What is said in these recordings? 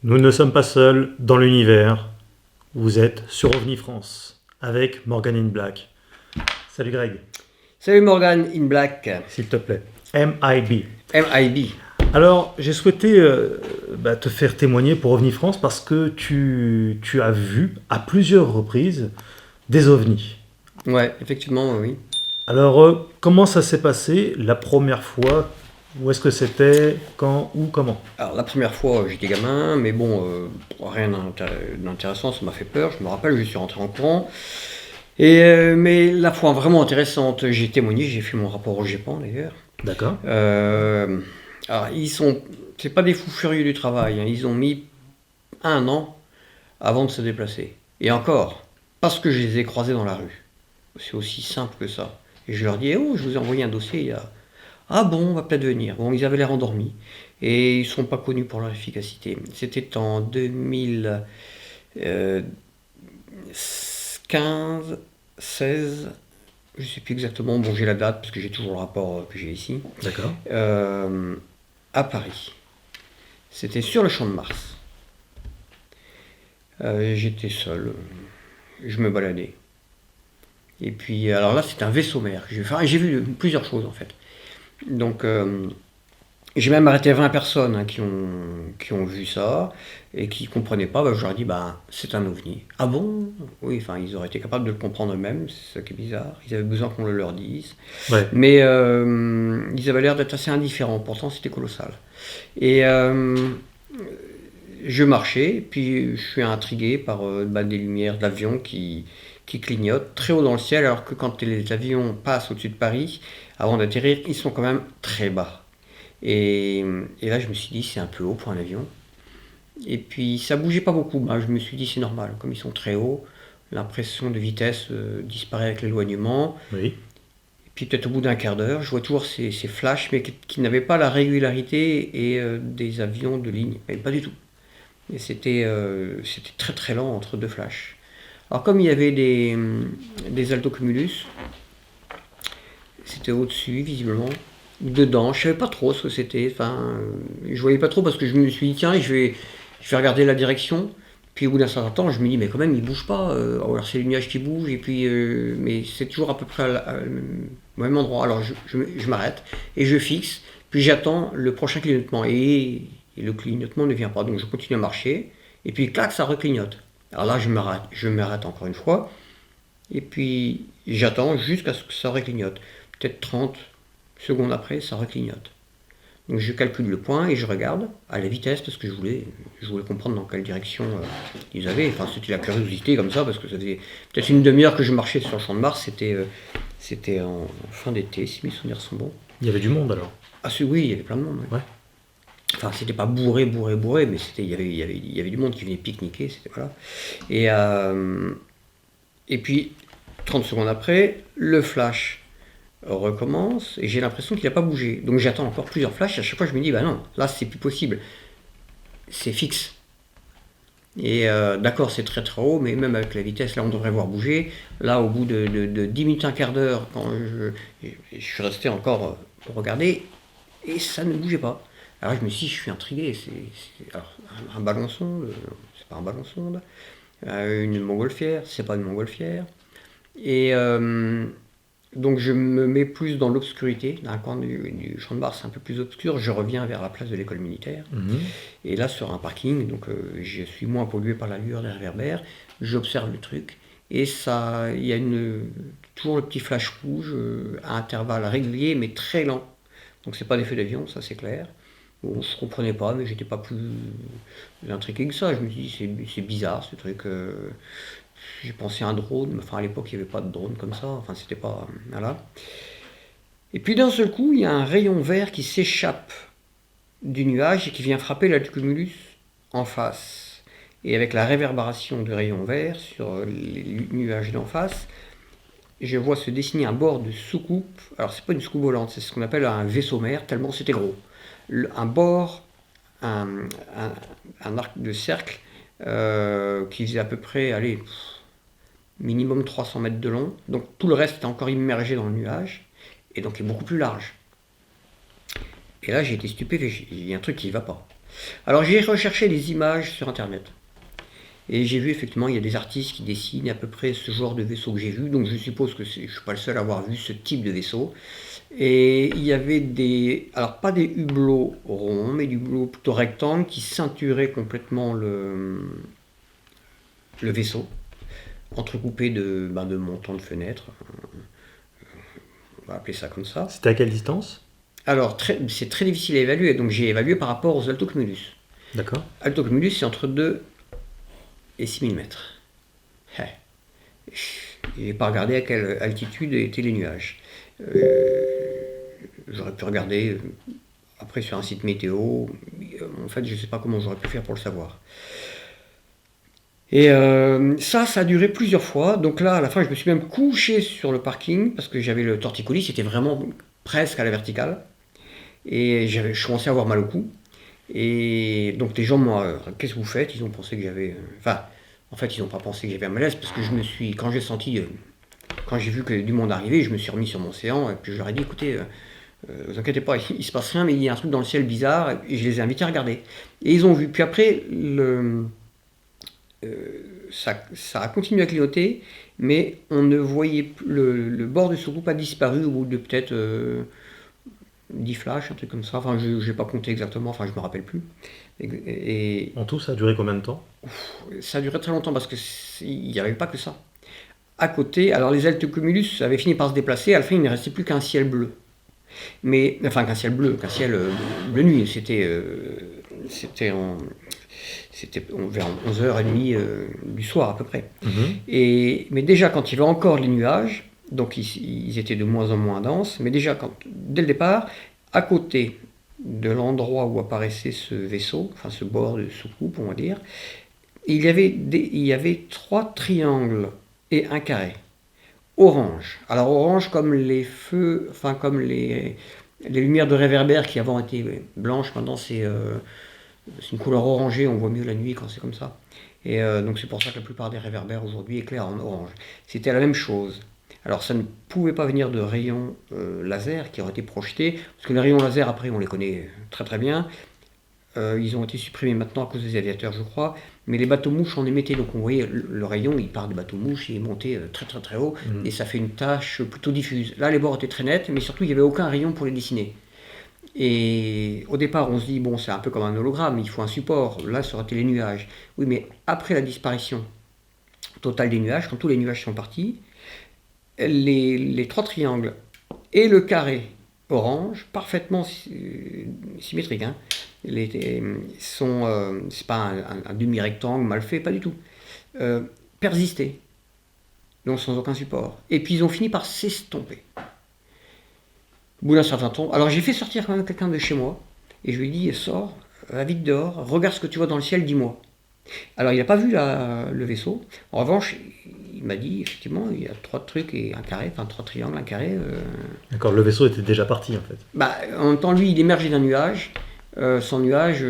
Nous ne sommes pas seuls dans l'univers. Vous êtes sur OVNI France avec Morgan in Black. Salut Greg, Salut Morgan in Black, s'il te plaît. MIB. MIB. Alors, j'ai souhaité te faire témoigner pour OVNI France parce que tu as vu à plusieurs reprises des ovnis. Ouais, effectivement, oui. Alors, comment ça s'est passé la première fois? Où est-ce que c'était? Quand? Où? Comment? Alors la première fois, j'étais gamin, mais bon, rien d'intéressant, ça m'a fait peur. Je me rappelle, je suis rentré en courant. Mais la fois vraiment intéressante, j'ai témoigné, j'ai fait mon rapport au GEPAN d'ailleurs. D'accord. Alors c'est pas des fous furieux du travail, hein. Ils ont mis 1 an avant de se déplacer. Et encore, parce que je les ai croisés dans la rue. C'est aussi simple que ça. Et je leur dis, oh, je vous ai envoyé un dossier il y a... Ah bon, on va peut-être venir. Bon, ils avaient l'air endormis. Et ils ne sont pas connus pour leur efficacité. C'était en 2015, 16, je ne sais plus exactement. Bon, j'ai la date parce que j'ai toujours le rapport que j'ai ici. D'accord. À Paris. C'était sur le champ de Mars. J'étais seul. Je me baladais. Et puis, alors là, c'est un vaisseau mère. J'ai vu plusieurs choses en fait. Donc, j'ai même arrêté 20 personnes hein, qui ont vu ça et qui ne comprenaient pas. Je leur ai dit, c'est un ovni. Ah bon? Oui, enfin, ils auraient été capables de le comprendre eux-mêmes, c'est ça qui est bizarre. Ils avaient besoin qu'on le leur dise. Ouais. Mais ils avaient l'air d'être assez indifférents, pourtant c'était colossal. Et je marchais, puis je suis intrigué par des lumières d'avions qui clignotent très haut dans le ciel, alors que quand les avions passent au-dessus de Paris, avant d'atterrir, ils sont quand même très bas. Et là, je me suis dit, c'est un peu haut pour un avion. Et puis, ça bougeait pas beaucoup. Je me suis dit, c'est normal. Comme ils sont très hauts, l'impression de vitesse disparaît avec l'éloignement. Oui. Et puis, peut-être au bout d'un quart d'heure, je vois toujours ces flashs, mais qui n'avaient pas la régularité et des avions de ligne. Mais pas du tout. Et c'était très très lent entre deux flashs. Alors, comme il y avait des altocumulus, c'était au-dessus, visiblement. Dedans, je savais pas trop ce que c'était. Enfin, je voyais pas trop parce que je me suis dit tiens, je vais regarder la direction. Puis au bout d'un certain temps, je me dis mais quand même, il bouge pas. Alors c'est les nuages qui bougent et puis mais c'est toujours à peu près au même endroit. Alors je m'arrête et je fixe. Puis j'attends le prochain clignotement et le clignotement ne vient pas. Donc je continue à marcher et puis clac, ça reclignote. Alors là, je m'arrête encore une fois et puis j'attends jusqu'à ce que ça reclignote. Peut-être 30 secondes après, ça reclignote. Donc je calcule le point et je regarde à la vitesse parce que je voulais comprendre dans quelle direction ils avaient. Enfin, c'était la curiosité comme ça parce que ça faisait peut-être une demi-heure que je marchais sur le champ de Mars. C'était en fin d'été, si mes souvenirs sont bons. Il y avait du monde alors. Ah oui, il y avait plein de monde. Ouais. Enfin, c'était pas bourré, mais il y avait du monde qui venait pique-niquer. Voilà. Et puis 30 secondes après, le flash recommence et j'ai l'impression qu'il n'a pas bougé. Donc j'attends encore plusieurs flashs et à chaque fois je me dis non, là c'est plus possible. C'est fixe. Et d'accord, c'est très très haut, mais même avec la vitesse, là on devrait voir bouger. Là, au bout de 10 minutes, un quart d'heure, quand je suis resté encore regarder et ça ne bougeait pas. Alors je me suis dit, je suis intrigué. Alors, un ballon sonde, c'est pas un ballon sonde. Une montgolfière, c'est pas une montgolfière. Et donc je me mets plus dans l'obscurité, dans un coin du champ de Mars un peu plus obscur, je reviens vers la place de l'école militaire. Et là sur un parking, donc je suis moins pollué par la lueur des réverbères, j'observe le truc, et ça, il y a toujours le petit flash rouge à intervalles réguliers mais très lent. Donc c'est pas des feux d'avion, ça c'est clair. Bon, je comprenais pas, mais j'étais pas plus intrigué que ça. Je me dis c'est bizarre ce truc. J'ai pensé à un drone, enfin à l'époque il n'y avait pas de drone comme ça, enfin c'était pas... Voilà. Et puis d'un seul coup, il y a un rayon vert qui s'échappe du nuage et qui vient frapper l'altocumulus en face. Et avec la réverbération du rayon vert sur les nuages d'en face, je vois se dessiner un bord de soucoupe. Alors c'est pas une soucoupe volante, c'est ce qu'on appelle un vaisseau mère, tellement c'était gros. Un bord, un arc de cercle qui faisait à peu près, allez, minimum 300 mètres de long, donc tout le reste est encore immergé dans le nuage, et donc est beaucoup plus large. Et là j'ai été stupéfait, il y a un truc qui ne va pas. Alors j'ai recherché des images sur Internet. Et j'ai vu effectivement, il y a des artistes qui dessinent à peu près ce genre de vaisseau que j'ai vu. Donc je suppose que je ne suis pas le seul à avoir vu ce type de vaisseau. Et il y avait alors pas des hublots ronds, mais des hublots plutôt rectangles qui ceinturaient complètement le vaisseau, entrecoupé de montants de fenêtres. On va appeler ça comme ça. C'était à quelle distance? Alors c'est très difficile à évaluer. Donc j'ai évalué par rapport aux Altocumulus. D'accord. Altocumulus, c'est entre 2 et 6000 mètres. Je n'ai pas regardé à quelle altitude étaient les nuages. J'aurais pu regarder après sur un site météo. En fait, je ne sais pas comment j'aurais pu faire pour le savoir. Et ça a duré plusieurs fois. Donc là, à la fin, je me suis même couché sur le parking parce que j'avais le torticolis, c'était vraiment presque à la verticale. Et je commençais à avoir mal au cou. Et donc les gens m'ont qu'est-ce que vous faites? Ils ont pensé que j'avais... en fait, ils n'ont pas pensé que j'avais un malaise parce que quand j'ai vu que du monde arrivait, je me suis remis sur mon séant et puis je leur ai dit, écoutez, vous inquiétez pas, il se passe rien, mais il y a un truc dans le ciel bizarre et je les ai invités à regarder. Et ils ont vu. Puis après, ça a continué à clignoter, mais on ne voyait plus, le bord de soucoupe a disparu au bout de peut-être 10 flashs, un truc comme ça. Enfin, je n'ai pas compté exactement, enfin, je me rappelle plus. Et En tout, ça a duré combien de temps? ça a duré très longtemps parce qu'il n'y avait pas que ça. À côté, alors les Altocumulus avaient fini par se déplacer, à la fin il ne restait plus qu'un ciel bleu. Mais, enfin qu'un ciel bleu, qu'un ciel bleu nuit, c'était vers 11h30 du soir à peu près. Mais déjà quand il y avait encore les nuages, donc ils étaient de moins en moins denses, mais déjà dès le départ, à côté de l'endroit où apparaissait ce vaisseau, enfin ce bord de soucoupe on va dire, il y avait 3 triangles et un carré. Orange. Alors orange comme les feux, enfin comme les lumières de réverbère qui avant étaient blanches, maintenant c'est une couleur orangée, on voit mieux la nuit quand c'est comme ça. Et donc c'est pour ça que la plupart des réverbères aujourd'hui éclairent en orange. C'était la même chose. Alors ça ne pouvait pas venir de rayons laser qui auraient été projetés, parce que les rayons laser après on les connaît très très bien. Ils ont été supprimés maintenant à cause des aviateurs je crois, mais les bateaux-mouches en émettaient, donc on voyait le rayon, il part des bateaux-mouches, il est monté très très très haut, et ça fait une tache plutôt diffuse. Là les bords étaient très nets, mais surtout il n'y avait aucun rayon pour les dessiner. Et au départ on se dit, bon c'est un peu comme un hologramme, il faut un support, là ça aurait été les nuages. Oui mais après la disparition totale des nuages, quand tous les nuages sont partis, les 3 triangles et le carré orange, parfaitement symétriques, hein, c'est pas un demi-rectangle mal fait, pas du tout, persistaient, donc sans aucun support. Et puis ils ont fini par s'estomper. Au bout d'un certain temps, alors j'ai fait sortir quand même quelqu'un de chez moi, et je lui ai dit, sors, va vite dehors, regarde ce que tu vois dans le ciel, dis-moi. Alors il n'a pas vu le vaisseau, en revanche, il m'a dit, effectivement, il y a 3 trucs et un carré, enfin 3 triangles, un carré. D'accord, le vaisseau était déjà parti en fait. En même temps, lui, il émergeait d'un nuage. Sans nuage.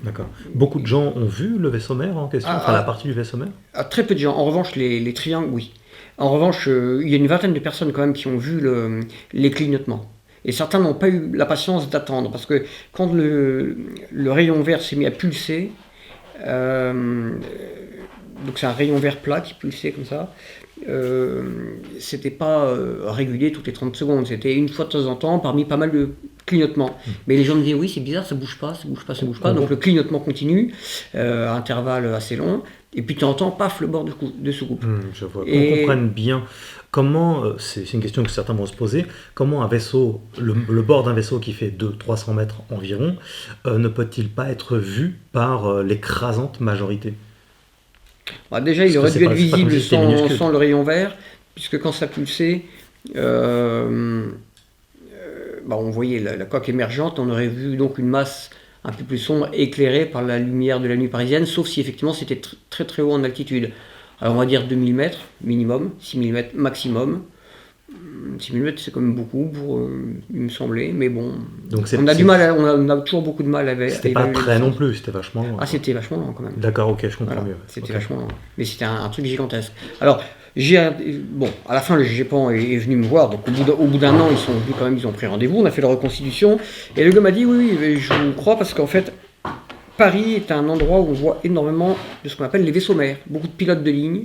D'accord. Beaucoup de gens ont vu le vaisseau mère en question, la partie du vaisseau mère? Très peu de gens. En revanche, les triangles, oui. En revanche, il y a une vingtaine de personnes quand même qui ont vu les clignotements. Et certains n'ont pas eu la patience d'attendre, parce que quand le rayon vert s'est mis à pulser, donc c'est un rayon vert plat qui pulsait comme ça, c'était pas régulier toutes les 30 secondes, c'était une fois de temps en temps parmi pas mal de clignotements. Mais les gens me disaient oui c'est bizarre, ça bouge pas, donc le clignotement continue, à intervalles assez longs, et puis de temps en temps, paf, le bord de soucoupe. Je vois. Qu'on comprenne bien comment, c'est une question que certains vont se poser, comment un vaisseau, le bord d'un vaisseau qui fait 200-300 mètres environ, ne peut-il pas être vu par l'écrasante majorité? Déjà, il aurait dû être visible sans le rayon vert, puisque quand ça pulsait, on voyait la coque émergente, on aurait vu donc une masse un peu plus sombre éclairée par la lumière de la nuit parisienne, sauf si effectivement c'était très très haut en altitude. Alors on va dire 2000 mètres minimum, 6000 mètres maximum. 6000 mètres c'est quand même beaucoup, il me semblait, mais bon, donc on a toujours beaucoup de mal à c'était pas près non plus, c'était vachement loin. Ah, c'était vachement loin quand même. D'accord, ok, je comprends mieux. C'était vachement loin, mais c'était un truc gigantesque. Alors, à la fin, le GEPAN est venu me voir, donc au bout d'un an, ils sont venus quand même, ils ont pris rendez-vous, on a fait la reconstitution, et le gars m'a dit, oui, je vous crois, parce qu'en fait, Paris est un endroit où on voit énormément de ce qu'on appelle les vaisseaux mers. Beaucoup de pilotes de ligne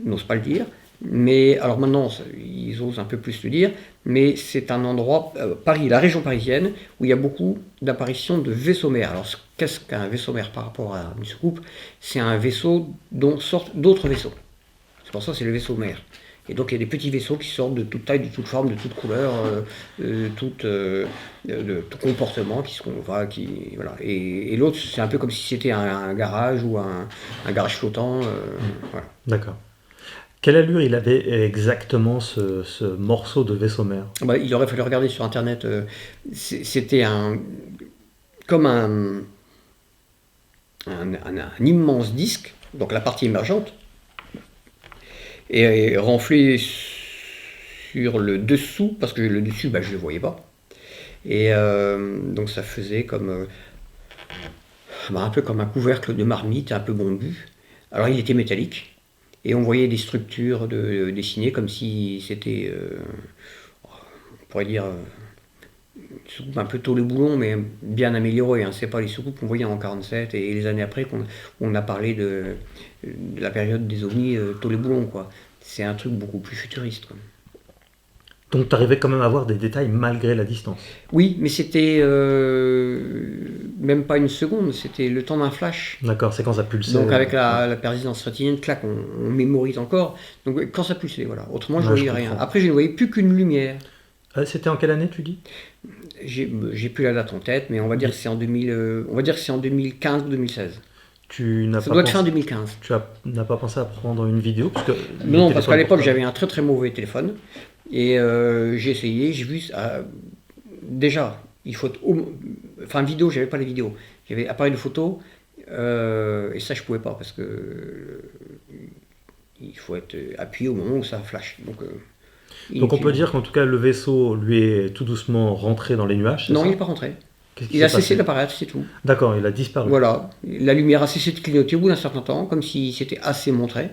n'osent pas le dire, mais alors maintenant ils osent un peu plus le dire, mais c'est un endroit, Paris, la région parisienne, où il y a beaucoup d'apparitions de vaisseaux mers. Alors qu'est-ce qu'un vaisseau mer par rapport à une soucoupe? C'est un vaisseau dont sortent d'autres vaisseaux. C'est pour ça que c'est le vaisseau mer. Et donc il y a des petits vaisseaux qui sortent de toute taille, de toute forme, de toute couleur, de tout comportement, voilà. Et l'autre, c'est un peu comme si c'était un garage ou un garage flottant. Voilà. D'accord. Quelle allure il avait exactement ce morceau de vaisseau mère? Bah, il aurait fallu regarder sur internet. C'était comme un immense disque, donc la partie émergente, et renflé sur le dessous, parce que le dessus, je ne le voyais pas. Et donc ça faisait comme un peu comme un couvercle de marmite, un peu bombu. Alors il était métallique, et on voyait des structures dessinées comme si c'était, on pourrait dire, une soucoupe un peu tôt le boulon, mais bien améliorée. Hein. C'est pas les soucoupes qu'on voyait en 47 et les années après qu'on a parlé de la période des ovnis tôt les boulons, quoi. C'est un truc beaucoup plus futuriste, quoi. Donc tu arrivais quand même à voir des détails malgré la distance. Oui, mais c'était même pas une seconde, c'était le temps d'un flash. D'accord, c'est quand ça pulsait. Donc avec la persistance rétinienne, clac, on mémorise encore. Donc quand ça pulsait, voilà. Autrement, je Ouais, voyais je rien. comprends. Après, je ne voyais plus qu'une lumière. C'était en quelle année, tu dis? J'ai plus la date en tête, mais on va dire que c'est en 2015 ou 2016. Tu n'as Ça pas doit être pensé... fin 2015. n'as pas pensé à prendre une vidéo parce que Non, parce qu'à l'époque, portable- j'avais un très très mauvais téléphone. Et j'ai essayé, j'ai vu. Déjà, il faut. Enfin, vidéo, j'avais pas les vidéos. J'avais appareil de photo. Et ça, je pouvais pas parce que. Il faut être appuyé au moment où ça flash. Donc on peut dire qu'en tout cas le vaisseau lui est tout doucement rentré dans les nuages. Non, ça il n'est pas rentré. Qu'est-ce qui Il a s'est cessé passé? d'apparaître, c'est tout. D'accord, il a disparu. Voilà. La lumière a cessé de clignoter au bout d'un certain temps, comme si c'était assez montré.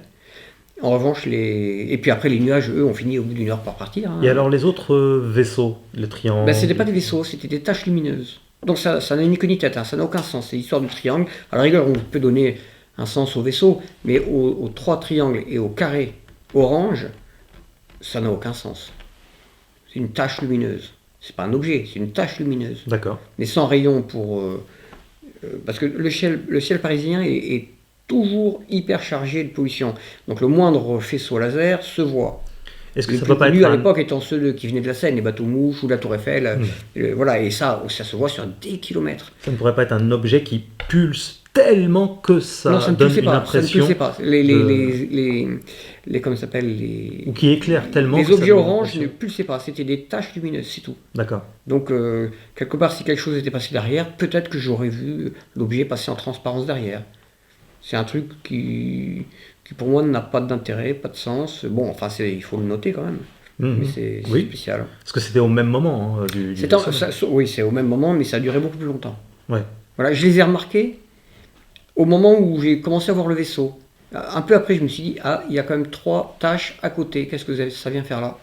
En revanche, et puis après, les nuages, eux, ont fini au bout d'une heure par partir. Hein. Et alors les autres vaisseaux, les triangles? C'était pas des vaisseaux, c'était des taches lumineuses. Donc ça n'a ni queue ni tête, hein, ça n'a aucun sens. C'est l'histoire du triangle. À la rigueur, on peut donner un sens au vaisseau, mais aux trois triangles et au carré orange, ça n'a aucun sens. C'est une tache lumineuse. C'est pas un objet, c'est une tache lumineuse. D'accord. Mais sans rayon parce que le ciel parisien est toujours hyper chargé de pollution. Donc le moindre faisceau laser se voit. Est-ce que Les ça plus peut pas connus être à un... l'époque étant ceux qui venaient de la Seine, les bateaux mouches ou la Tour Eiffel. Voilà, et ça se voit sur des kilomètres. Ça ne pourrait pas être un objet qui pulse tellement que ça, Non, ça ne donne pulsait une pas. impression Ça ne pulsait pas. Comment ça s'appelle ou qui éclaire tellement les que ça objets donne une oranges impression. ne pulsaient pas. C'était des taches lumineuses, c'est tout. D'accord. Donc, quelque part, si quelque chose était passé derrière, peut-être que j'aurais vu l'objet passer en transparence derrière. C'est un truc qui pour moi n'a pas d'intérêt, pas de sens. Bon, enfin, il faut le noter quand même. Mais c'est Oui. spécial. Parce que c'était au même moment hein, du vaisseau. Oui, c'est au même moment, mais ça a duré beaucoup plus longtemps. Ouais. Voilà, je les ai remarqués au moment où j'ai commencé à voir le vaisseau. Un peu après, je me suis dit, ah, il y a quand même 3 taches à côté. Qu'est-ce que ça vient faire là?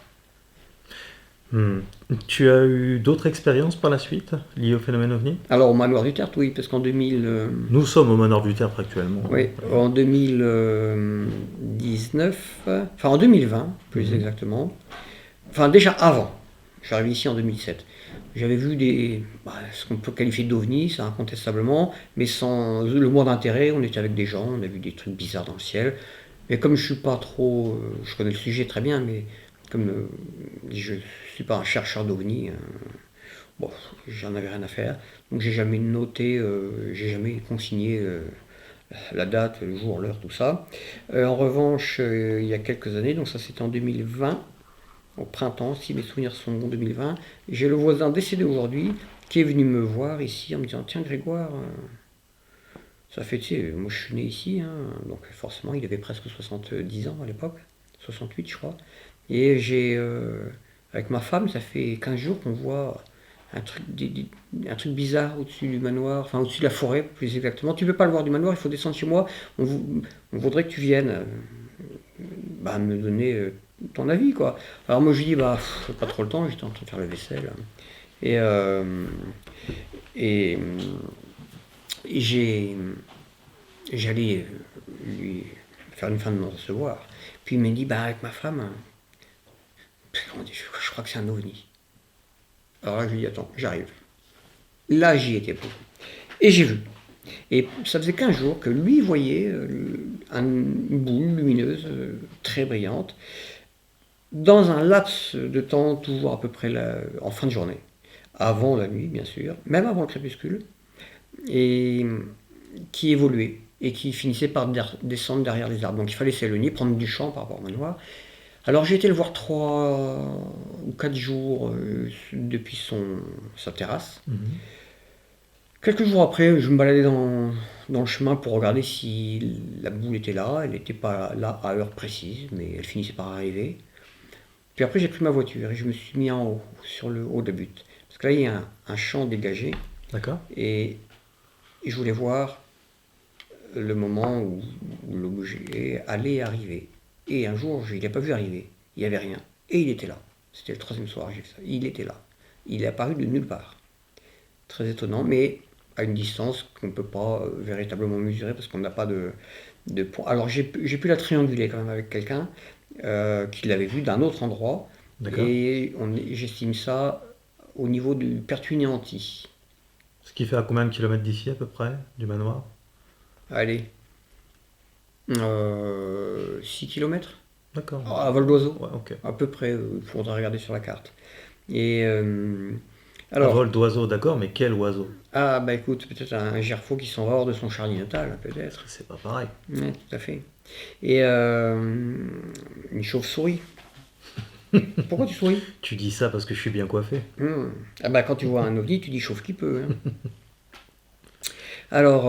Tu as eu d'autres expériences par la suite liées au phénomène OVNI? Alors, au manoir du Tertre, oui, parce qu'en 2000... Nous sommes au manoir du Tertre actuellement. Oui, en 2019, enfin en 2020, plus exactement. Enfin, déjà avant. Je suis arrivé ici en 2007. J'avais vu ce qu'on peut qualifier d'ovnis, ça incontestablement, mais sans le moins d'intérêt. On était avec des gens, on a vu des trucs bizarres dans le ciel. Mais comme je suis pas trop, je connais le sujet très bien, mais comme je suis pas un chercheur d'ovnis, bon, j'en avais rien à faire. Donc j'ai jamais noté, j'ai jamais consigné la date, le jour, l'heure, tout ça. En revanche, il y a quelques années, donc ça c'était en 2020. Au printemps, si mes souvenirs sont bons, 2020, j'ai le voisin décédé aujourd'hui qui est venu me voir ici en me disant tiens Grégoire, ça fait, tu sais, moi je suis né ici, hein, donc forcément il avait presque 70 ans à l'époque, 68 je crois, et avec ma femme, ça fait 15 jours qu'on voit un truc bizarre au-dessus du manoir, enfin au-dessus de la forêt plus exactement. Tu ne peux pas le voir du manoir, il faut descendre chez moi, on voudrait que tu viennes me donner ton avis, quoi. Alors moi je lui dis j'ai pas trop le temps, j'étais en train de faire la vaisselle et Et j'allais lui faire une fin de non-recevoir. Puis il m'a dit, bah avec ma femme, je crois que c'est un ovni. Alors là, je lui ai dit, attends, j'arrive. Là, j'y étais pour. Et j'ai vu. Et ça faisait 15 jours que lui voyait une boule lumineuse, très brillante, dans un laps de temps, toujours à peu près en fin de journée. Avant la nuit, bien sûr, même avant le crépuscule, et qui évoluait et qui finissait par descendre derrière les arbres. Donc il fallait s'éloigner, prendre du champ par rapport au manoir. Alors j'ai été le voir 3 ou 4 jours depuis sa terrasse. Mhm. Quelques jours après, je me baladais dans le chemin pour regarder si la boule était là. Elle n'était pas là à heure précise, mais elle finissait par arriver. Puis après, j'ai pris ma voiture et je me suis mis en haut, sur le haut de butte. Parce que là, il y a un champ dégagé D'accord. et je voulais voir le moment où l'objet allait arriver. Et un jour, je ne l'ai pas vu arriver. Il n'y avait rien. Et il était là. C'était le troisième soir que j'ai vu ça. Il était là. Il est apparu de nulle part. Très étonnant, mais à une distance qu'on ne peut pas véritablement mesurer parce qu'on n'a pas de point. Alors j'ai pu la trianguler quand même avec quelqu'un qui l'avait vu d'un autre endroit. D'accord. Et j'estime ça au niveau du Pertuis-Néanty. Ce qui fait à combien de kilomètres d'ici à peu près, du manoir? Allez, 6 km D'accord. à vol d'oiseau, Ouais, ok. à peu près, il faudra regarder sur la carte. Et À alors, vol d'oiseau, d'accord, mais quel oiseau? ah bah écoute, peut-être un gerfaut qui s'en va hors de son charnier natal, peut-être. C'est pas pareil. Oui, tout à fait. Et une chauve-souris. Pourquoi tu souris? Tu dis ça parce que je suis bien coiffé. Ah bah quand tu vois un ovni, tu dis chauve qui peut, hein. Alors,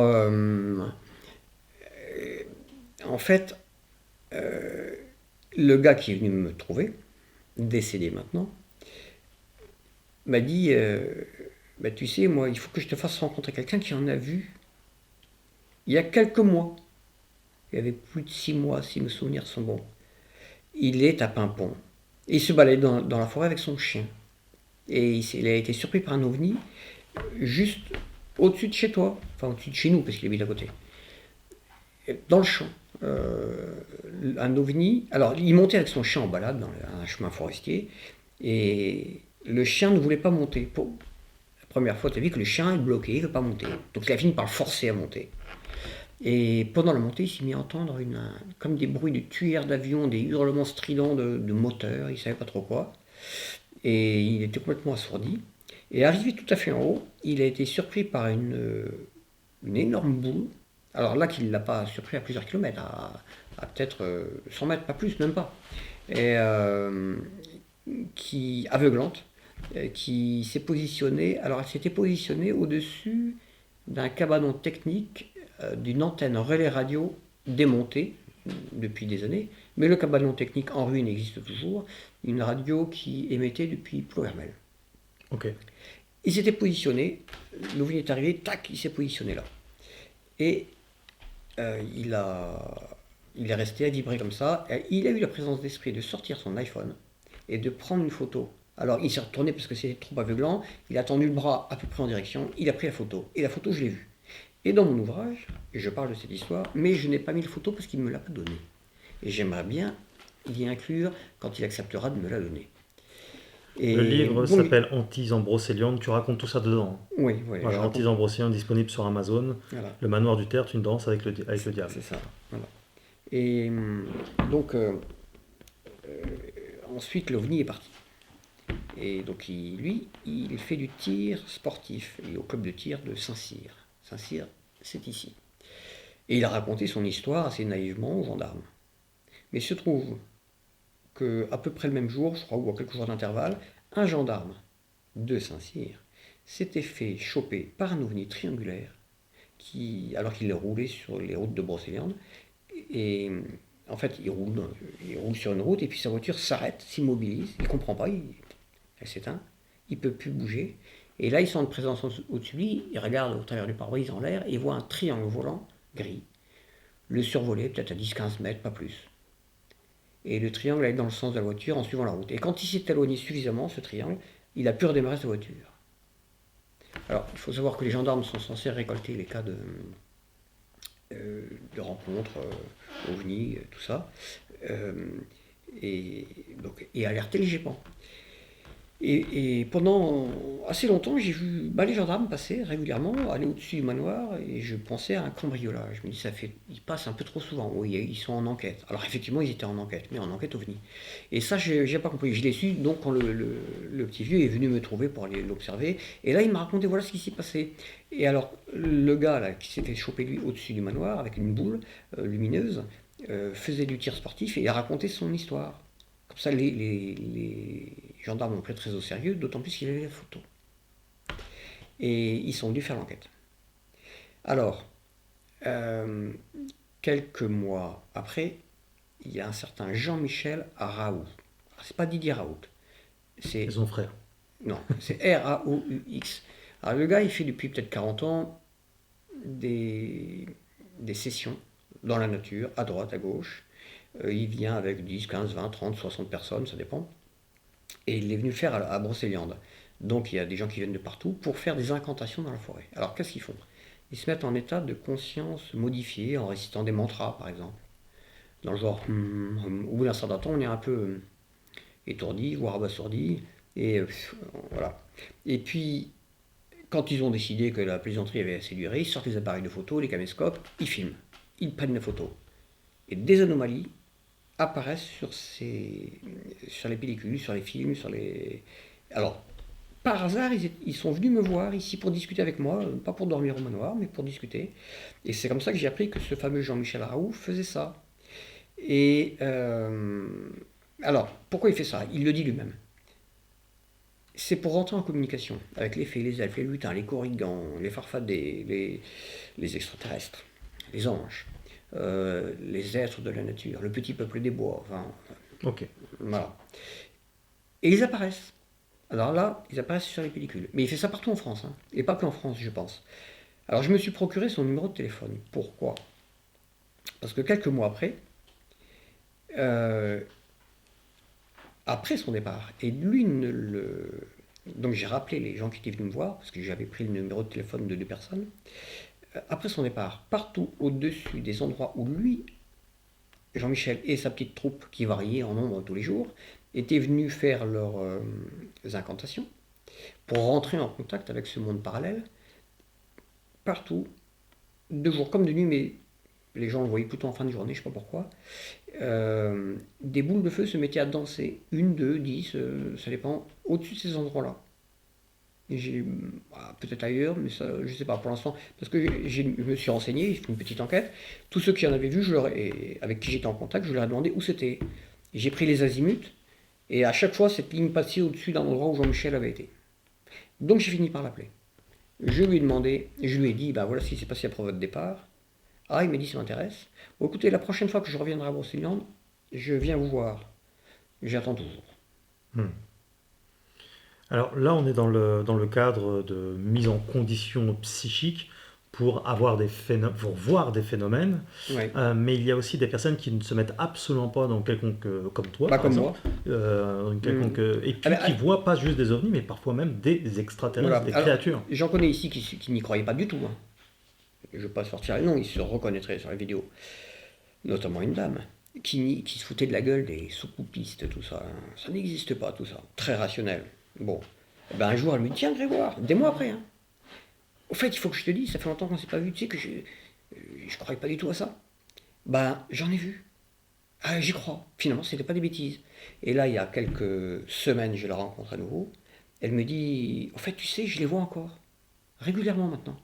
en fait, le gars qui est venu me trouver, décédé maintenant, m'a dit bah, tu sais, moi, il faut que je te fasse rencontrer quelqu'un qui en a vu il y a quelques mois. Il y avait plus de 6 mois, si mes souvenirs sont bons. Il est à Pimpon. Et il se baladait dans la forêt avec son chien. Et il a été surpris par un ovni juste au-dessus de chez toi. Enfin, au-dessus de chez nous, parce qu'il habite à côté. Dans le champ. Un ovni. Alors, il montait avec son chien en balade dans un chemin forestier. Et le chien ne voulait pas monter. La première fois, tu as vu que le chien est bloqué, il ne veut pas monter. Donc, il a fini par le forcer à monter. Et pendant la montée, il s'est mis à entendre comme des bruits de tuyères d'avion, des hurlements stridents de moteurs, il ne savait pas trop quoi. Et il était complètement assourdi. Et arrivé tout à fait en haut, il a été surpris par une énorme boule. Alors là, qu'il ne l'a pas surpris à plusieurs kilomètres, à peut-être 100 mètres, pas plus, même pas. Et qui aveuglante, qui s'est positionnée. Alors elle s'était positionnée au-dessus d'un cabanon technique d'une antenne relais radio démontée depuis des années, mais le cabanon technique en ruine existe toujours, une radio qui émettait depuis Ploermel. Ok. Il s'était positionné, l'OVNI est arrivé, tac, il s'est positionné là. Et il est resté à vibrer comme ça. Et il a eu la présence d'esprit de sortir son iPhone et de prendre une photo. Alors il s'est retourné parce que c'était trop aveuglant, il a tendu le bras à peu près en direction, il a pris la photo. Et la photo, je l'ai vue. Et dans mon ouvrage, je parle de cette histoire, mais je n'ai pas mis la photo parce qu'il ne me l'a pas donnée. Et j'aimerais bien y inclure quand il acceptera de me la donner. Et Le livre bon, s'appelle Antise en brocéliande, tu racontes tout ça dedans. oui, je Voilà, raconte. Antise en brocéliande disponible sur Amazon. Voilà, Le manoir du tertre, une danse avec le diable. c'est ça. Voilà. Et donc, ensuite, l'OVNI est parti. Et donc, lui, il fait du tir sportif. Il est au club de tir de Saint-Cyr. Saint-Cyr, c'est ici. Et il a raconté son histoire assez naïvement aux gendarmes. Mais il se trouve qu'à peu près le même jour, je crois, ou à quelques jours d'intervalle, un gendarme de Saint-Cyr s'était fait choper par un ovni triangulaire alors qu'il roulait sur les routes de Brocéliande. Et en fait, il roule sur une route et puis sa voiture s'arrête, s'immobilise, il ne comprend pas, elle s'éteint, il ne peut plus bouger. Et là, il sent une présence au-dessus de lui, il regarde au travers du pare-brise en l'air et il voit un triangle volant gris le survoler peut-être à 10-15 mètres, pas plus. Et le triangle allait dans le sens de la voiture en suivant la route. Et quand il s'est éloigné suffisamment, ce triangle, il a pu redémarrer sa voiture. Alors, il faut savoir que les gendarmes sont censés récolter les cas de rencontres, OVNI, tout ça, euh, et alerter les GEPAN. Et pendant assez longtemps, j'ai vu les gendarmes passer régulièrement, aller au-dessus du manoir, et je pensais à un cambriolage. Je me dis, ils passent un peu trop souvent. Oui, ils sont en enquête. Alors effectivement, ils étaient en enquête, mais en enquête OVNI. Et ça, je n'ai pas compris. Je l'ai su donc quand le petit vieux est venu me trouver pour aller l'observer. Et là, il m'a raconté voilà ce qui s'est passé. Et alors, le gars là, qui s'est fait choper lui au-dessus du manoir avec une boule lumineuse, faisait du tir sportif et il a raconté son histoire. Comme ça, les gendarmes l'ont pris très au sérieux, d'autant plus qu'il avait la photo. Et ils sont venus faire l'enquête. Alors, euh, quelques mois après, il y a un certain Jean-Michel Raoult. Alors, c'est pas Didier Raoult, Et c'est son frère. non, c'est Raoux. Alors le gars, il fait depuis peut-être 40 ans des, des sessions dans la nature, à droite, à gauche. Il vient avec 10, 15, 20, 30, 60 personnes, ça dépend. Et il est venu le faire à Brocéliande. Donc il y a des gens qui viennent de partout pour faire des incantations dans la forêt. Alors qu'est-ce qu'ils font? Ils se mettent en état de conscience modifié en récitant des mantras, par exemple. Dans le genre, au bout d'un certain temps, on est un peu étourdi, voire abasourdi. Et voilà. Et puis, quand ils ont décidé que la plaisanterie avait assez duré, ils sortent les appareils de photo, les caméscopes, ils filment. Ils prennent les photos. Et des anomalies apparaissent sur les pellicules, sur les films, sur les... Alors, par hasard, ils sont venus me voir ici pour discuter avec moi, pas pour dormir au manoir, mais pour discuter. Et c'est comme ça que j'ai appris que ce fameux Jean-Michel Raoult faisait ça. Et alors, pourquoi il fait ça? Il le dit lui-même. C'est pour rentrer en communication avec les fées, les elfes, les lutins, les korrigans, les farfadets, les extraterrestres, les anges, les êtres de la nature, le petit peuple des bois, enfin, Ok. voilà. Et ils apparaissent. Alors là, ils apparaissent sur les pellicules. Mais il fait ça partout en France, hein. Et pas qu'en France, je pense. Alors je me suis procuré son numéro de téléphone. Pourquoi? Parce que quelques mois après, euh, après son départ, et lui ne le... Donc j'ai rappelé les gens qui étaient venus me voir, parce que j'avais pris le numéro de téléphone de deux personnes. Après son départ, partout au-dessus des endroits où lui, Jean-Michel et sa petite troupe, qui variait en nombre tous les jours, étaient venus faire leurs incantations, pour rentrer en contact avec ce monde parallèle, partout, de jour comme de nuit, mais les gens le voyaient plutôt en fin de journée, je ne sais pas pourquoi, des boules de feu se mettaient à danser, une, deux, 10, ça dépend, au-dessus de ces endroits-là. Peut-être ailleurs, mais ça, je ne sais pas pour l'instant, parce que je me suis renseigné, j'ai fait une petite enquête. Tous ceux qui en avaient vu, avec qui j'étais en contact, je leur ai demandé où c'était. J'ai pris les azimuts, et à chaque fois, cette ligne passait au-dessus d'un endroit où Jean-Michel avait été. Donc j'ai fini par l'appeler. Je lui ai demandé, je lui ai dit, ben voilà ce qui s'est passé après votre départ. Ah, il m'a dit, ça m'intéresse. Bon, écoutez, la prochaine fois que je reviendrai à Brocéliande, je viens vous voir. J'attends toujours. Hmm. Alors là, on est dans le cadre de mise en condition psychique pour pour voir des phénomènes, Ouais. mais il y a aussi des personnes qui ne se mettent absolument pas dans quelconque, comme toi Pas par comme exemple, moi. quelconque, et Ah puis ben, qui voient pas juste des ovnis, mais parfois même des extraterrestres, voilà. des Alors, créatures. j'en connais ici qui n'y croyaient pas du tout, hein. Je ne vais pas sortir les noms, ils se reconnaîtraient sur la vidéo. Notamment une dame qui se foutait de la gueule des soucoupistes, tout ça. Ça n'existe pas, tout ça. Très rationnel. Bon. Eh ben, un jour, elle me dit, tiens, Grégoire, des mois après, hein. Au fait, il faut que je te dise, ça fait longtemps qu'on ne s'est pas vu, tu sais que je ne croyais pas du tout à ça. Ben, j'en ai vu. Ah, j'y crois. Finalement, c'était pas des bêtises. Et là, il y a quelques semaines, je la rencontre à nouveau. Elle me dit, au fait, tu sais, je les vois encore. Régulièrement maintenant.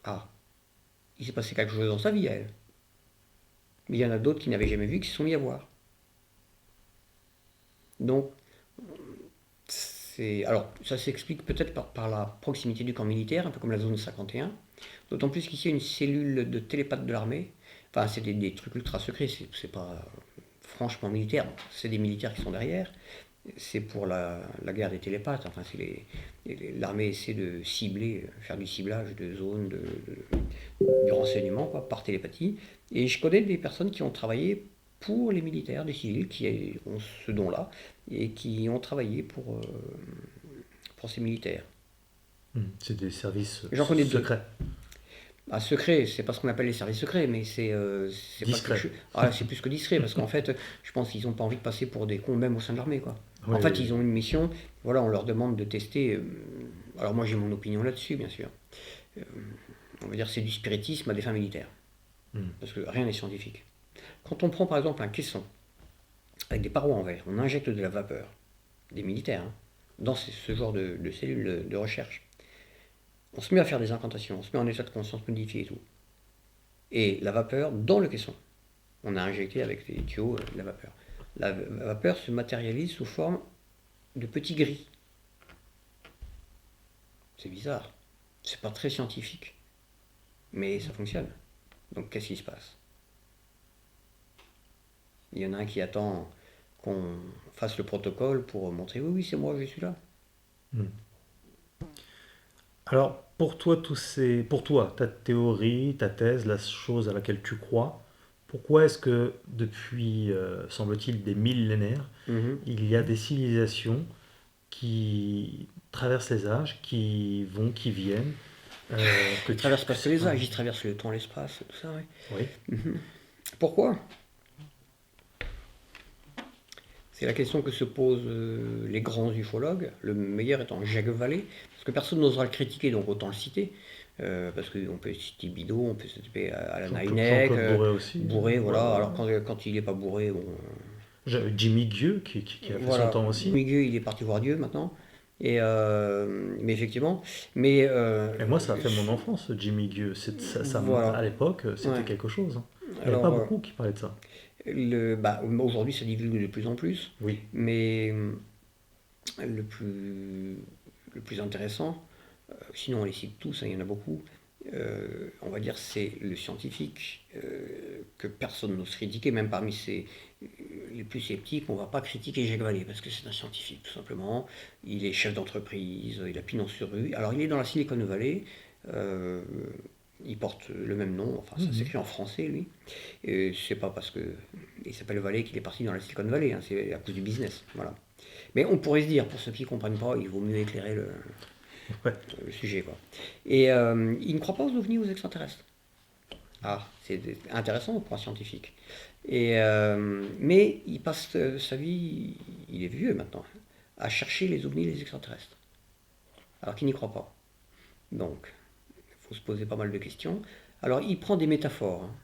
Ah, il s'est passé quelque chose dans sa vie, à elle. Mais il y en a d'autres qui n'avaient jamais vu, qui se sont mis à voir. Donc, alors, ça s'explique peut-être par la proximité du camp militaire, un peu comme la zone 51. D'autant plus qu'ici, il y a une cellule de télépathes de l'armée. Enfin, c'est des trucs ultra secrets, c'est pas franchement militaire. Bon, c'est des militaires qui sont derrière. C'est pour la guerre des télépathes. Enfin, l'armée essaie de cibler, faire du ciblage de zones, du renseignement quoi, par télépathie. Et je connais des personnes qui ont travaillé pour les militaires, des civils qui ont ce don-là et qui ont travaillé pour ces militaires. C'est des services J'en connais deux. secrets, Ah, secret, c'est pas ce qu'on appelle les services secrets, mais c'est pas discrets. c'est plus que discret, parce qu'en fait, je pense qu'ils n'ont pas envie de passer pour des cons, même au sein de l'armée, quoi. Oui, En oui, fait, oui. ils ont une mission, voilà, on leur demande de tester. Alors moi, j'ai mon opinion là-dessus, bien sûr. Euh, on va dire que c'est du spiritisme à des fins militaires, Hmm. parce que rien n'est scientifique. Quand on prend par exemple un caisson avec des parois en verre, on injecte de la vapeur, des militaires, hein, dans ce genre de cellules de recherche. On se met à faire des incantations, on se met en état de conscience modifié et tout. Et la vapeur dans le caisson. On a injecté avec des tuyaux la vapeur. La vapeur se matérialise sous forme de petits gris. C'est bizarre. C'est pas très scientifique. Mais ça fonctionne. Donc qu'est-ce qui se passe? Il y en a un qui attend qu'on fasse le protocole pour montrer oui, oui, c'est moi, je suis là. Alors, pour toi, ta théorie, ta thèse, la chose à laquelle tu crois, pourquoi est-ce que depuis, semble-t-il, des millénaires, Mhm. il y a des civilisations qui traversent les âges, qui vont, qui viennent, Il traverse que pas que les certains... âges, il traverse le temps, l'espace, tout ça, ouais. Oui. Pourquoi? C'est la question que se posent les grands ufologues, le meilleur étant Jacques Vallée, parce que personne n'osera le critiquer, donc autant le citer, parce qu'on peut citer Bidault, on peut citer Alan Hynek, Jean-Claude Bourret aussi. Bourré, voilà, Voilà. alors quand il n'est pas bourré, bon, Jimmy Gueux, qui a fait son voilà, temps aussi. Miguel il est parti voir Dieu maintenant, mais effectivement, mais Et moi, ça a fait mon enfance, Jimmy Gueux. À voilà, l'époque, c'était ouais. quelque chose, hein. Il n'y avait pas Alors, beaucoup qui parlaient de ça. aujourd'hui ça divulgue de plus en plus, Oui. mais le plus, le plus intéressant, sinon on les cite tous, hein, il y en a beaucoup, on va dire c'est le scientifique que personne n'ose critiquer, même parmi les plus sceptiques, on ne va pas critiquer Jacques Vallée parce que c'est un scientifique tout simplement. Il est chef d'entreprise, il a pignon sur rue. Alors il est dans la Silicon Valley, euh, il porte le même nom, enfin ça s'écrit en français lui. Et c'est pas parce que il s'appelle Vallée qu'il est parti dans la Silicon Valley, hein, c'est à cause du business, voilà. Mais on pourrait se dire, pour ceux qui ne comprennent pas, il vaut mieux éclairer Ouais. le sujet, quoi. Et il ne croit pas aux ovnis, aux extraterrestres. Ah, c'est intéressant pour un scientifique. Mais il passe sa vie, il est vieux maintenant, à chercher les ovnis et les extraterrestres. Alors qu'il n'y croit pas. Donc, il faut se poser pas mal de questions. Alors, il prend des métaphores, hein.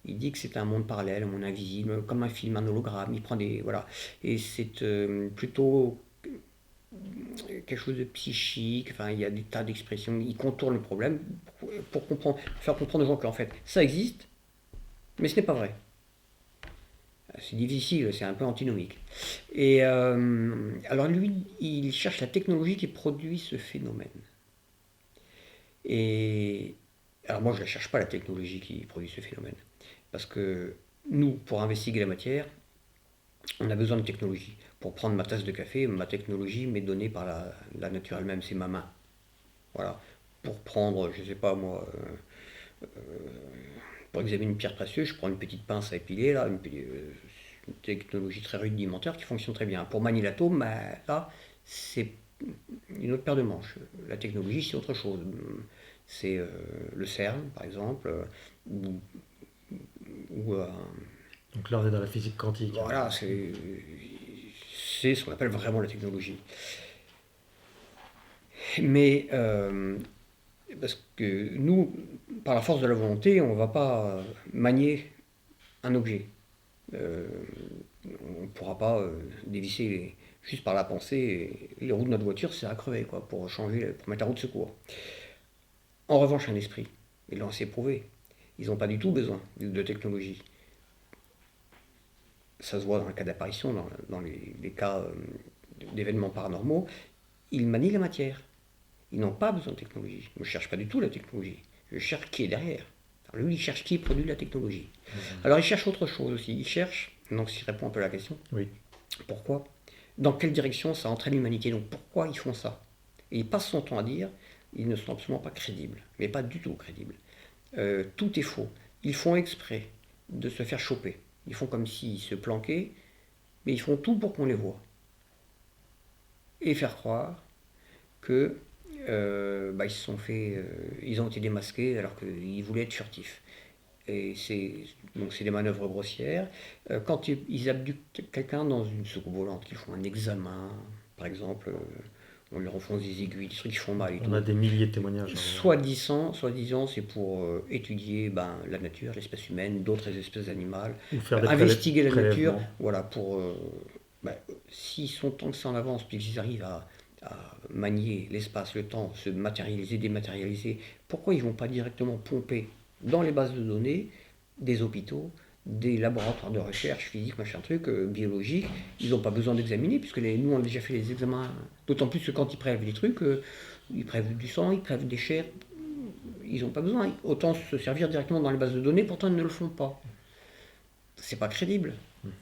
Il dit que c'est un monde parallèle, un monde invisible, comme un film, un hologramme. Il prend des. Voilà. Et c'est plutôt quelque chose de psychique, enfin il y a des tas d'expressions, il contourne le problème faire comprendre aux gens qu'en fait ça existe, mais ce n'est pas vrai. C'est difficile, c'est un peu antinomique. Et alors lui, il cherche la technologie qui produit ce phénomène. Et alors moi je ne la cherche pas la technologie qui produit ce phénomène, parce que nous, pour investiguer la matière, on a besoin de technologie. Pour prendre ma tasse de café, ma technologie m'est donnée par la nature elle-même, c'est ma main. Voilà. Pour prendre, je sais pas moi, pour examiner une pierre précieuse, je prends une petite pince à épiler, là, une technologie très rudimentaire qui fonctionne très bien. Pour manier l'atome, bah, là, c'est une autre paire de manches. La technologie, c'est autre chose. C'est le CERN, par exemple, ou, ou Donc là, on est dans la physique quantique, hein. voilà, c'est ce qu'on appelle vraiment la technologie. Mais parce que nous, par la force de la volonté, on ne va pas manier un objet. Euh, on ne pourra pas dévisser juste par la pensée les roues de notre voiture, c'est à crever quoi, pour mettre la roue de secours. En revanche, un esprit, ils l'ont assez prouvé. Ils n'ont pas du tout besoin de technologie. Ça se voit dans le cas d'apparition, dans les cas d'événements paranormaux. Ils manient la matière. Ils n'ont pas besoin de technologie. Je ne cherche pas du tout la technologie. Je cherche qui est derrière. Alors lui, il cherche qui produit la technologie. Alors il cherche autre chose aussi. Il cherche, donc s'il répond un peu à la question, Oui. pourquoi? Dans quelle direction ça entraîne l'humanité? Donc pourquoi ils font ça? Et il passe son temps à dire, ils ne sont absolument pas crédibles. Mais pas du tout crédibles. Tout est faux. Ils font exprès de se faire choper. Ils font comme s'ils se planquaient, mais ils font tout pour qu'on les voit. Et faire croire que ils se sont fait, ils ont été démasqués alors qu'ils voulaient être furtifs. Et c'est des manœuvres grossières. Quand ils abduquent quelqu'un dans une soucoupe volante, qu'ils font un examen, par exemple, on leur enfonce des aiguilles, des trucs qui font mal et On tout. a des milliers de témoignages. Soi-disant, c'est pour étudier la nature, l'espèce humaine, d'autres espèces animales, Ou faire des investiguer la nature, prélèvements. voilà, s'ils sont tant que ça en avance, puis qu'ils arrivent à manier l'espace, le temps, se matérialiser, dématérialiser, pourquoi ils ne vont pas directement pomper dans les bases de données des hôpitaux, des laboratoires de recherche physique, machin truc, biologique, ils n'ont pas besoin d'examiner, puisque nous on a déjà fait les examens, d'autant plus que quand ils prélèvent des trucs, ils prélèvent du sang, ils prélèvent des chairs, ils n'ont pas besoin, autant se servir directement dans les bases de données, pourtant ils ne le font pas. C'est pas crédible.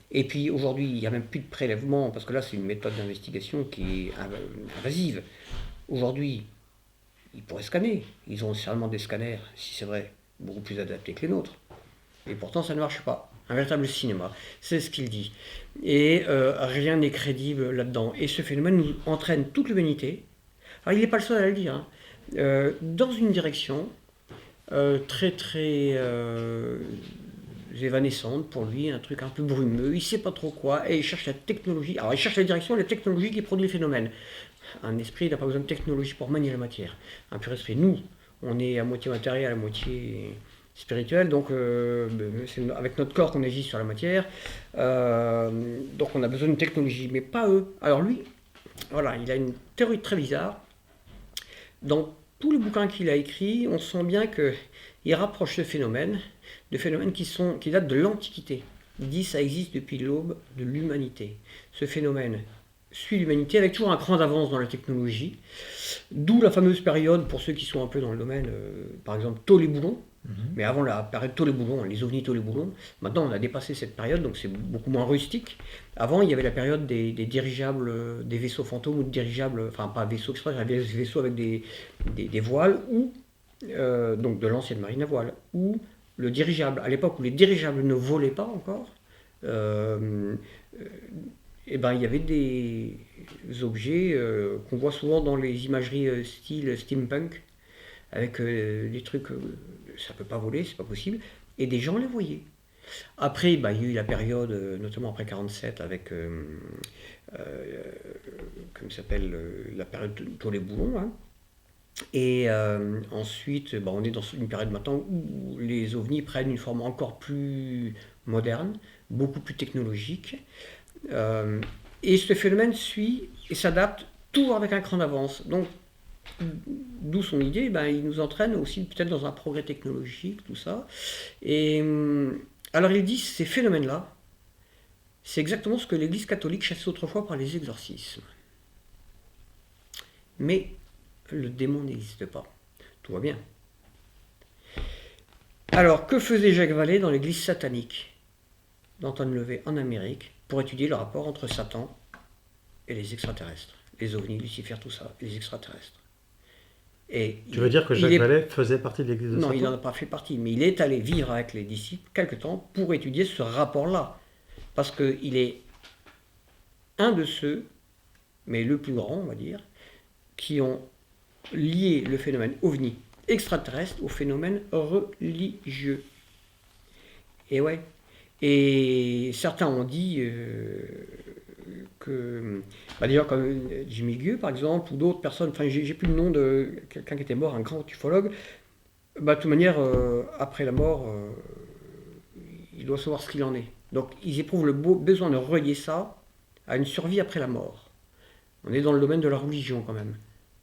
Et puis aujourd'hui, il n'y a même plus de prélèvement, parce que là c'est une méthode d'investigation qui est invasive. Aujourd'hui, ils pourraient scanner, ils ont certainement des scanners, si c'est vrai, beaucoup plus adaptés que les nôtres. Et pourtant, ça ne marche pas. Un véritable cinéma, c'est ce qu'il dit. Et rien n'est crédible là-dedans. Et ce phénomène nous entraîne toute l'humanité. Alors, il n'est pas le seul à le dire, dans une direction très très évanescente pour lui, un truc un peu brumeux. Il ne sait pas trop quoi. Et il cherche la technologie. Alors, il cherche la direction, la technologie qui produit le phénomène. Un esprit n'a pas besoin de technologie pour manier la matière. Un pur esprit, nous, on est à moitié matériel, à moitié spirituel, donc c'est avec notre corps qu'on agit sur la matière, donc on a besoin d'une technologie, mais pas eux. Alors lui, voilà, il a une théorie très bizarre. Dans tous les bouquins qu'il a écrits, on sent bien qu'il rapproche ce phénomène de phénomènes qui datent de l'Antiquité. Il dit que ça existe depuis l'aube de l'humanité. Ce phénomène suit l'humanité avec toujours un cran d'avance dans la technologie, d'où la fameuse période, pour ceux qui sont un peu dans le domaine, par exemple Tollet-Boulon. Mais avant la période Tollet-Boulon, les ovnis Tollet-Boulon, maintenant on a dépassé cette période, donc c'est beaucoup moins rustique. Avant, il y avait la période des dirigeables, des vaisseaux fantômes ou de dirigeables, enfin pas vaisseaux express, il y avait des vaisseaux avec des voiles, ou donc de l'ancienne marine à voile, ou le dirigeable, à l'époque où les dirigeables ne volaient pas encore, il y avait des objets qu'on voit souvent dans les imageries style steampunk, avec des trucs, ça peut pas voler, c'est pas possible, et des gens les voyaient. Après, il y a eu la période, notamment après 47, avec, comme s'appelle, la période Tollet-Boulon, hein. Et ensuite, on est dans une période maintenant où les ovnis prennent une forme encore plus moderne, beaucoup plus technologique. Et ce phénomène suit et s'adapte toujours avec un cran d'avance. Donc, d'où son idée, il nous entraîne aussi peut-être dans un progrès technologique, tout ça. Et alors il dit, ces phénomènes-là, c'est exactement ce que l'Église catholique chassait autrefois par les exorcismes. Mais le démon n'existe pas. Tout va bien. Alors, que faisait Jacques Vallée dans l'Église satanique d'Anton LaVey en Amérique pour étudier le rapport entre Satan et les extraterrestres, les ovnis, Lucifer, tout ça, les extraterrestres. Et tu veux dire que Jacques Vallée faisait partie de l'Église de Satan ? Non, il n'en a pas fait partie, mais il est allé vivre avec les disciples quelque temps pour étudier ce rapport-là. Parce qu'il est un de ceux, mais le plus grand, on va dire, qui ont lié le phénomène ovni extraterrestre au phénomène religieux. Et ouais. Et certains ont dit que, d'ailleurs comme Jimmy Gueux par exemple, ou d'autres personnes, enfin j'ai plus le nom de quelqu'un qui était mort, un grand ufologue, de toute manière, après la mort, il doit savoir ce qu'il en est. Donc ils éprouvent le besoin de relier ça à une survie après la mort. On est dans le domaine de la religion quand même.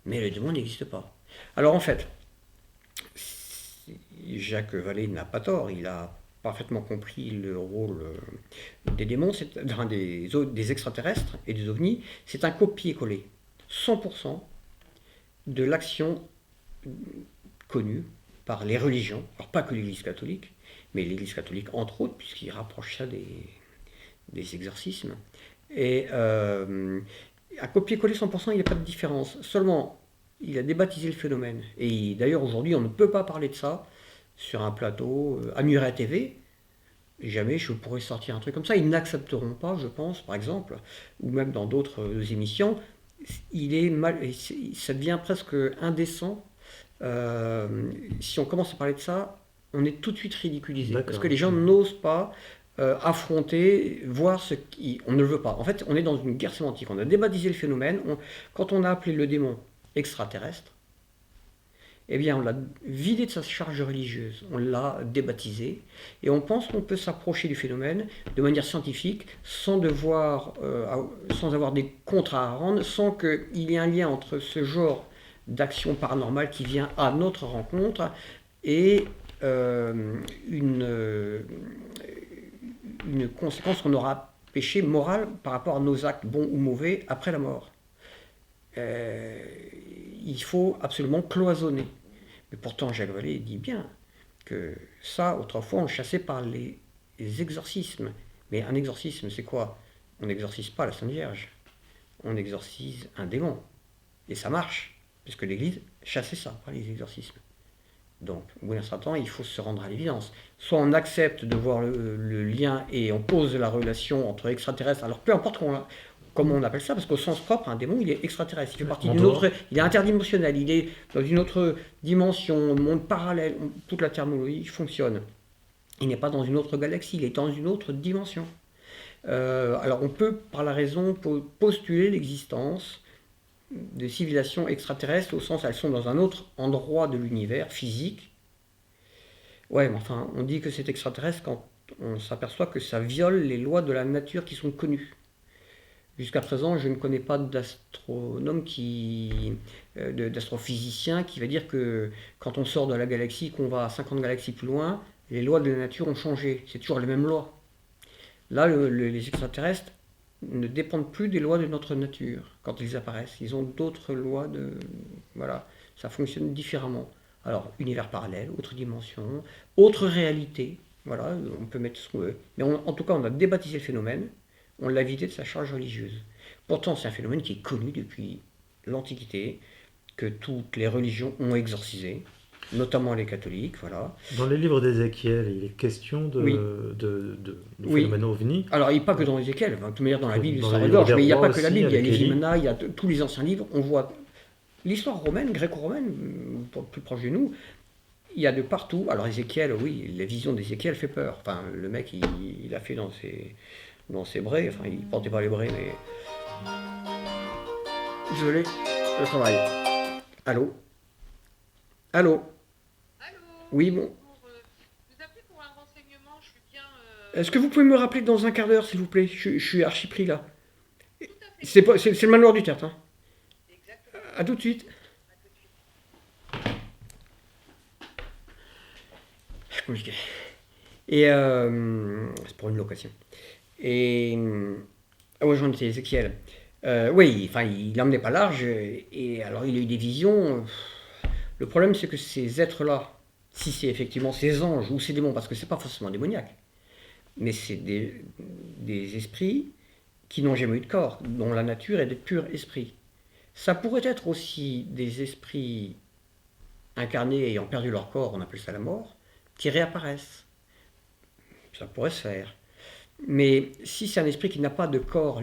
Mais le démon n'existe pas. Alors en fait, Jacques Vallée n'a pas tort, il a parfaitement compris le rôle des démons, des extraterrestres et des ovnis. C'est un copier-coller, 100% de l'action connue par les religions, alors pas que l'Église catholique, mais l'Église catholique entre autres, puisqu'il rapproche ça des exorcismes. Et à copier-coller 100%, il n'y a pas de différence. Seulement, il a débaptisé le phénomène. Et d'ailleurs, aujourd'hui, on ne peut pas parler de ça sur un plateau, à Muret TV. Jamais je pourrais sortir un truc comme ça. Ils n'accepteront pas, je pense, par exemple, ou même dans d'autres émissions, il est mal, ça devient presque indécent. Si on commence à parler de ça, on est tout de suite ridiculisé. Parce D'accord. que les gens n'osent pas affronter, voir ce qu'on ne le veut pas. En fait, on est dans une guerre sémantique. On a débaptisé le phénomène. Quand on a appelé le démon extraterrestre, eh bien, on l'a vidé de sa charge religieuse, on l'a débaptisé, et on pense qu'on peut s'approcher du phénomène de manière scientifique, sans avoir des comptes à rendre, sans qu'il y ait un lien entre ce genre d'action paranormale qui vient à notre rencontre et une conséquence qu'on aura péché moral par rapport à nos actes bons ou mauvais après la mort. Euh, il faut absolument cloisonner. Mais pourtant, Jacques Vallée dit bien que ça, autrefois, on le chassait par les exorcismes. Mais un exorcisme, c'est quoi? On n'exorcise pas la Sainte Vierge. On exorcise un démon. Et ça marche, puisque l'Église chassait ça par les exorcismes. Donc, au bout d'un certain temps, il faut se rendre à l'évidence. Soit on accepte de voir le lien et on pose la relation entre extraterrestres, alors peu importe comment on appelle ça, parce qu'au sens propre, un démon, il est extraterrestre. Il fait partie d'une autre. Il est interdimensionnel, il est dans une autre dimension, monde parallèle. Toute la terminologie fonctionne. Il n'est pas dans une autre galaxie, il est dans une autre dimension. Alors, on peut, par la raison, postuler l'existence de civilisations extraterrestres, au sens elles sont dans un autre endroit de l'univers physique. Ouais, mais enfin, on dit que c'est extraterrestre quand on s'aperçoit que ça viole les lois de la nature qui sont connues. Jusqu'à présent, je ne connais pas d'astronome d'astrophysicien qui va dire que quand on sort de la galaxie, qu'on va à 50 galaxies plus loin, les lois de la nature ont changé. C'est toujours les mêmes lois. Là, les extraterrestres ne dépendent plus des lois de notre nature quand ils apparaissent. Ils ont d'autres lois de... Voilà, ça fonctionne différemment. Alors, univers parallèle, autre dimension, autre réalité. Voilà, on peut mettre ce qu'on veut. Mais en tout cas, on a débaptisé le phénomène, on l'a vidé de sa charge religieuse. Pourtant, c'est un phénomène qui est connu depuis l'Antiquité, que toutes les religions ont exorcisé, notamment les catholiques, voilà. Dans les livres d'Ézéchiel, il est question Oui. de Oui. phénomène ovni. Alors, pas que dans Ézéchiel, de toute manière, dans la Bible, Dans ça les livres regorge, mais il n'y a des pas rois que la aussi, Bible, il y a avec les Élie. Hymnas, il y a tous les anciens livres, on voit l'histoire romaine, gréco-romaine, plus proche de nous, il y a de partout. Alors Ézéchiel, oui, la vision d'Ézéchiel fait peur. Enfin, le mec, il a fait dans ses braies, enfin, il portait pas les braies, mais... Désolé, le travail. Allô? Allô? Allô? Oui, bon. Vous appelez pour un renseignement, je suis bien. Est-ce que vous pouvez me rappeler dans un quart d'heure, s'il vous plaît? Je suis archi pris, là. Tout à fait. C'est le manoir du tertre, hein. Exactement. À tout de suite. À tout de suite. C'est compliqué. Et c'est pour une location. Et ah ouais, j'en étais Ézéchiel. Oui, enfin, il n'emmenait pas large. Et alors, il a eu des visions. Le problème, c'est que ces êtres-là, si c'est effectivement ces anges ou ces démons, parce que c'est pas forcément démoniaque, mais c'est des esprits qui n'ont jamais eu de corps, dont la nature est de pur esprit. Ça pourrait être aussi des esprits incarnés ayant perdu leur corps, on appelle ça la mort, qui réapparaissent. Ça pourrait se faire. Mais si c'est un esprit qui n'a pas de corps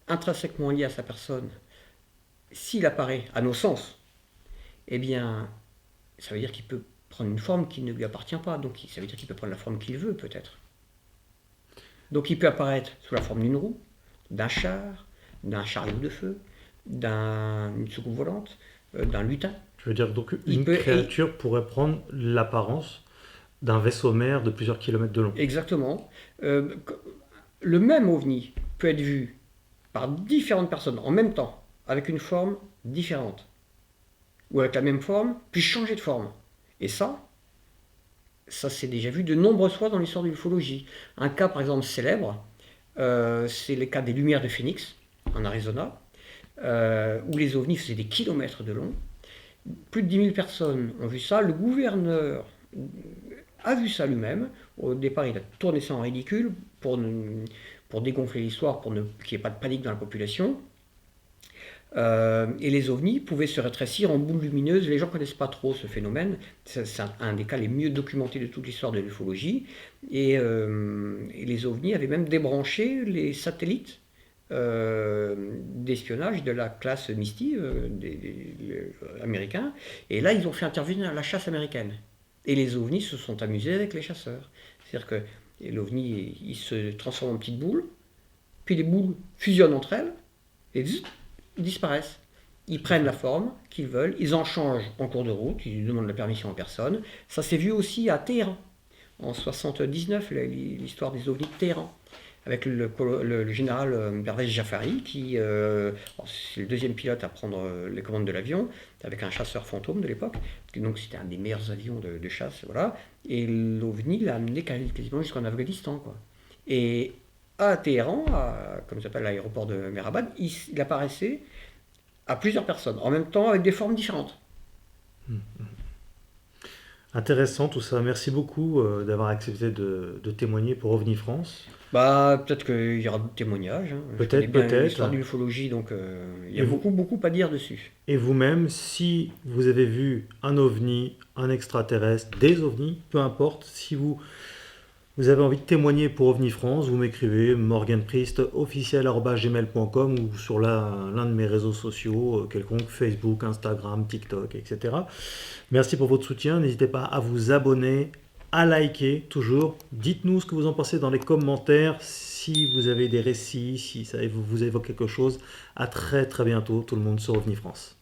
intrinsèquement lié à sa personne, s'il apparaît à nos sens, eh bien, ça veut dire qu'il peut prendre une forme qui ne lui appartient pas. Donc ça veut dire qu'il peut prendre la forme qu'il veut, peut-être. Donc il peut apparaître sous la forme d'une roue, d'un char, d'un chariot de feu, d'une soucoupe volante, d'un lutin. Je veux dire, donc une créature pourrait prendre l'apparence d'un vaisseau mère de plusieurs kilomètres de long. Exactement. Le même ovni peut être vu par différentes personnes en même temps, avec une forme différente. Ou avec la même forme, puis changer de forme. Et ça s'est déjà vu de nombreuses fois dans l'histoire de l'ufologie. Un cas par exemple célèbre, c'est le cas des Lumières de Phoenix, en Arizona, où les ovnis faisaient des kilomètres de long. Plus de 10 000 personnes ont vu ça. Le gouverneur a vu ça lui-même. Au départ, il a tourné ça en ridicule pour dégonfler l'histoire, pour qu'il n'y ait pas de panique dans la population. Et les ovnis pouvaient se rétrécir en boules lumineuses. Les gens ne connaissent pas trop ce phénomène. C'est un des cas les mieux documentés de toute l'histoire de l'ufologie. Et les ovnis avaient même débranché les satellites d'espionnage de la classe Misty, américains. Et là, ils ont fait intervenir la chasse américaine. Et les ovnis se sont amusés avec les chasseurs. C'est-à-dire que l'ovni, il se transforme en petites boules, puis les boules fusionnent entre elles, et zut, ils disparaissent. Ils prennent la forme qu'ils veulent, ils en changent en cours de route, ils demandent la permission à personne. Ça s'est vu aussi à Téhéran, en 79, l'histoire des ovnis de Téhéran, avec le général Pervez Jafari, qui c'est le deuxième pilote à prendre les commandes de l'avion, avec un chasseur fantôme de l'époque, donc c'était un des meilleurs avions de chasse, voilà. Et l'OVNI l'a amené quasiment jusqu'en Afghanistan, quoi. Et à Téhéran, comme ça s'appelle l'aéroport de Mehrabad, il apparaissait à plusieurs personnes, en même temps avec des formes différentes. Intéressant tout ça. Merci beaucoup d'avoir accepté de témoigner pour OVNI France. Bah, peut-être qu'il y aura d'autres témoignages. Hein. Je connais Peut-être, bien l'histoire peut-être. de l'ufologie, donc il y a Et vous, beaucoup à dire dessus. et vous-même, si vous avez vu un OVNI, un extraterrestre, des OVNIs, peu importe, si vous avez envie de témoigner pour OVNI France, vous m'écrivez morganpriestofficiel@gmail.com ou sur l'un de mes réseaux sociaux, quelconque, Facebook, Instagram, TikTok, etc. Merci pour votre soutien. N'hésitez pas à vous abonner, à liker toujours. Dites-nous ce que vous en pensez dans les commentaires. Si vous avez des récits, si ça vous évoque quelque chose. À très très bientôt, tout le monde sur OVNI France.